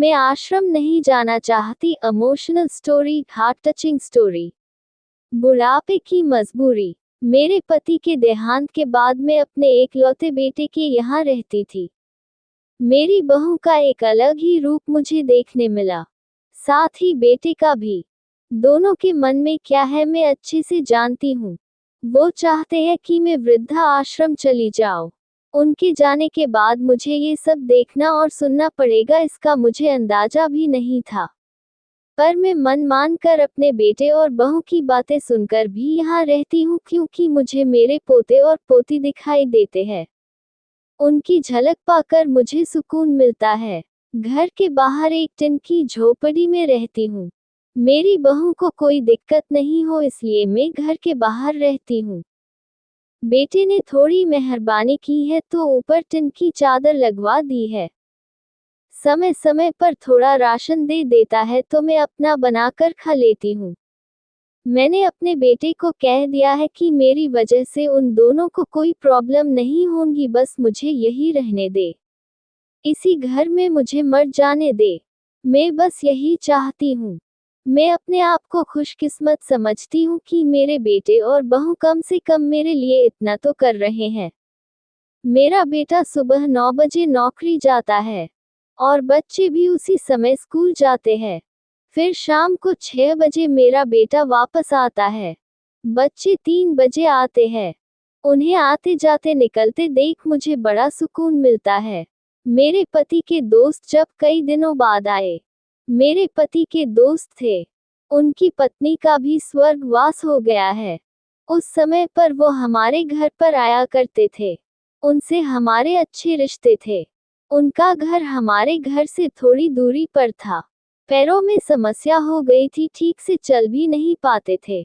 मैं आश्रम नहीं जाना चाहती। Emotional story, heart touching story. बुढ़ापे की मजबूरी। मेरे पति के देहांत के बाद मैं अपने एकलौते बेटे के यहाँ रहती थी। मेरी बहू का एक अलग ही रूप मुझे देखने मिला, साथ ही बेटे का भी। दोनों के मन में क्या है मैं अच्छे से जानती हूँ। वो चाहते हैं कि मैं वृद्धा आश्रम चली जाऊं। उनके जाने के बाद मुझे ये सब देखना और सुनना पड़ेगा, इसका मुझे अंदाजा भी नहीं था। पर मैं मन मान कर अपने बेटे और बहू की बातें सुनकर भी यहाँ रहती हूँ, क्योंकि मुझे मेरे पोते और पोती दिखाई देते हैं। उनकी झलक पाकर मुझे सुकून मिलता है। घर के बाहर एक टिन की झोपड़ी में रहती हूँ। मेरी बहू को कोई दिक्कत नहीं हो इसलिए मैं घर के बाहर रहती हूँ। बेटे ने थोड़ी मेहरबानी की है तो ऊपर टिन की चादर लगवा दी है। समय समय पर थोड़ा राशन दे देता है तो मैं अपना बनाकर खा लेती हूँ। मैंने अपने बेटे को कह दिया है कि मेरी वजह से उन दोनों को कोई प्रॉब्लम नहीं होगी, बस मुझे यही रहने दे। इसी घर में मुझे मर जाने दे। मैं बस यही चाहती हूँ। मैं अपने आप को खुशकिस्मत समझती हूँ कि मेरे बेटे और बहू कम से कम मेरे लिए इतना तो कर रहे हैं। मेरा बेटा सुबह 9 बजे नौकरी जाता है और बच्चे भी उसी समय स्कूल जाते हैं। फिर शाम को 6 बजे मेरा बेटा वापस आता है। बच्चे 3 बजे आते हैं। उन्हें आते जाते निकलते देख मुझे बड़ा सुकून मिलता है। मेरे पति के दोस्त जब कई दिनों बाद आए, मेरे पति के दोस्त थे, उनकी पत्नी का भी स्वर्गवास हो गया है। उस समय पर वो हमारे घर पर आया करते थे। उनसे हमारे अच्छे रिश्ते थे। उनका घर हमारे घर से थोड़ी दूरी पर था। पैरों में समस्या हो गई थी, ठीक से चल भी नहीं पाते थे।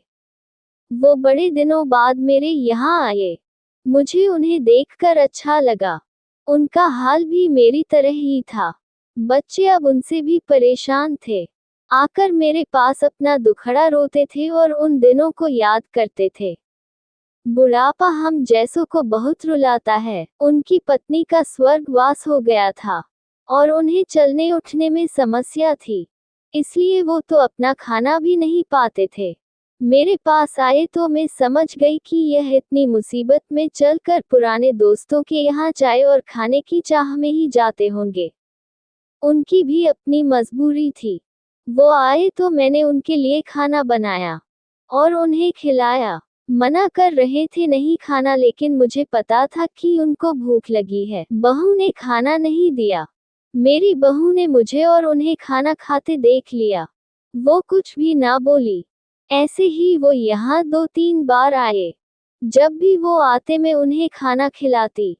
वो बड़े दिनों बाद मेरे यहाँ आए। मुझे उन्हें देखकर अच्छा लगा। उनका हाल भी मेरी तरह ही था। बच्चे अब उनसे भी परेशान थे। आकर मेरे पास अपना दुखड़ा रोते थे और उन दिनों को याद करते थे। बुढ़ापा हम जैसों को बहुत रुलाता है। उनकी पत्नी का स्वर्गवास हो गया था और उन्हें चलने उठने में समस्या थी, इसलिए वो तो अपना खाना भी नहीं पाते थे। मेरे पास आए तो मैं समझ गई कि यह इतनी मुसीबत में चलकर पुराने दोस्तों के यहाँ चाय और खाने की चाह में ही जाते होंगे। उनकी भी अपनी मजबूरी थी। वो आए तो मैंने उनके लिए खाना बनाया और उन्हें खिलाया। मना कर रहे थे नहीं खाना, लेकिन मुझे पता था कि उनको भूख लगी है। बहू ने खाना नहीं दिया। मेरी बहू ने मुझे और उन्हें खाना खाते देख लिया। वो कुछ भी ना बोली। ऐसे ही वो यहाँ 2-3 बार आए। जब भी वो आते मैं उन्हें खाना खिलाती।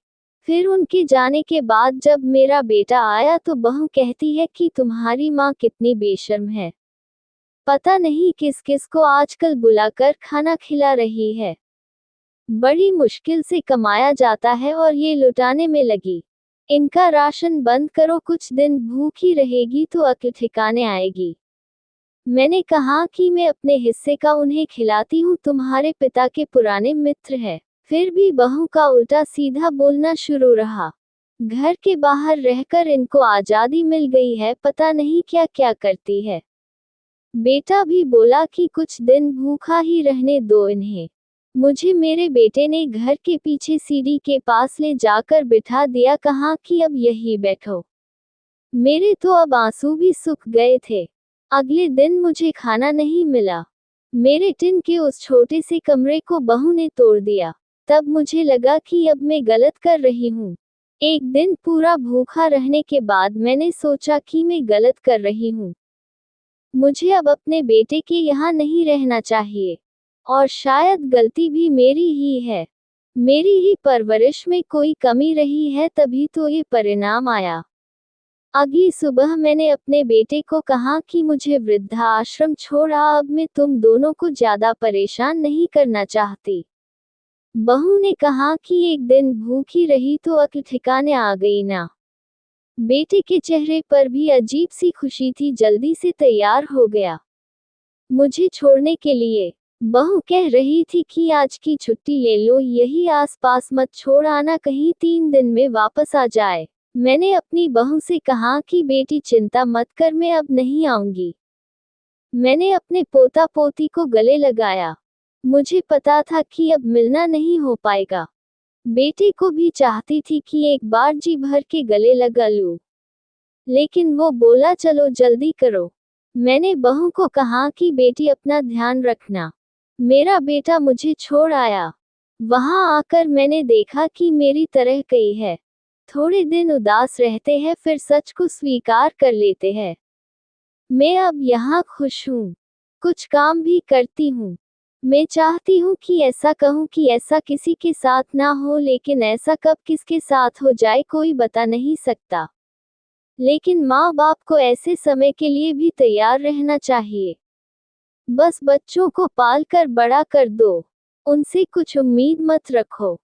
फिर उनके जाने के बाद जब मेरा बेटा आया तो बहू कहती है कि तुम्हारी माँ कितनी बेशर्म है, पता नहीं किस किस को आजकल बुलाकर खाना खिला रही है। बड़ी मुश्किल से कमाया जाता है और ये लुटाने में लगी। इनका राशन बंद करो, कुछ दिन भूखी रहेगी तो अक्ल ठिकाने आएगी। मैंने कहा कि मैं अपने हिस्से का उन्हें खिलाती हूँ, तुम्हारे पिता के पुराने मित्र हैं। फिर भी बहू का उल्टा सीधा बोलना शुरू रहा। घर के बाहर रहकर इनको आजादी मिल गई है, पता नहीं क्या क्या करती है। बेटा भी बोला कि कुछ दिन भूखा ही रहने दो इन्हें। मुझे मेरे बेटे ने घर के पीछे सीढ़ी के पास ले जाकर बिठा दिया, कहा कि अब यही बैठो। मेरे तो अब आंसू भी सूख गए थे। अगले दिन मुझे खाना नहीं मिला। मेरे टिन के उस छोटे से कमरे को बहू ने तोड़ दिया। तब मुझे लगा कि अब मैं गलत कर रही हूँ। एक दिन पूरा भूखा रहने के बाद मैंने सोचा कि मैं गलत कर रही हूँ। मुझे अब अपने बेटे के यहाँ नहीं रहना चाहिए और शायद गलती भी मेरी ही है। मेरी ही परवरिश में कोई कमी रही है, तभी तो ये परिणाम आया। अगली सुबह मैंने अपने बेटे को कहा कि मुझे वृद्धाश्रम छोड़ आ, अब मैं तुम दोनों को ज्यादा परेशान नहीं करना चाहती। बहू ने कहा कि एक दिन भूखी रही तो अक्ल ठिकाने आ गई ना। बेटे के चेहरे पर भी अजीब सी खुशी थी, जल्दी से तैयार हो गया मुझे छोड़ने के लिए। बहू कह रही थी कि आज की छुट्टी ले लो, यही आसपास मत छोड़ आना, कहीं 3 दिन में वापस आ जाए। मैंने अपनी बहू से कहा कि बेटी चिंता मत कर, मैं अब नहीं आऊंगी। मैंने अपने पोता पोती को गले लगाया। मुझे पता था कि अब मिलना नहीं हो पाएगा। बेटी को भी चाहती थी कि एक बार जी भर के गले लगा लूं। लेकिन वो बोला चलो जल्दी करो। मैंने बहू को कहा कि बेटी अपना ध्यान रखना। मेरा बेटा मुझे छोड़ आया। वहां आकर मैंने देखा कि मेरी तरह कई है। थोड़े दिन उदास रहते हैं, फिर सच को स्वीकार कर लेते हैं। मैं अब यहाँ खुश हूँ। कुछ काम भी करती हूँ। मैं चाहती हूँ कि ऐसा कहूँ कि ऐसा किसी के साथ ना हो, लेकिन ऐसा कब किसके साथ हो जाए कोई बता नहीं सकता। लेकिन माँ बाप को ऐसे समय के लिए भी तैयार रहना चाहिए। बस बच्चों को पाल कर बड़ा कर दो। उनसे कुछ उम्मीद मत रखो।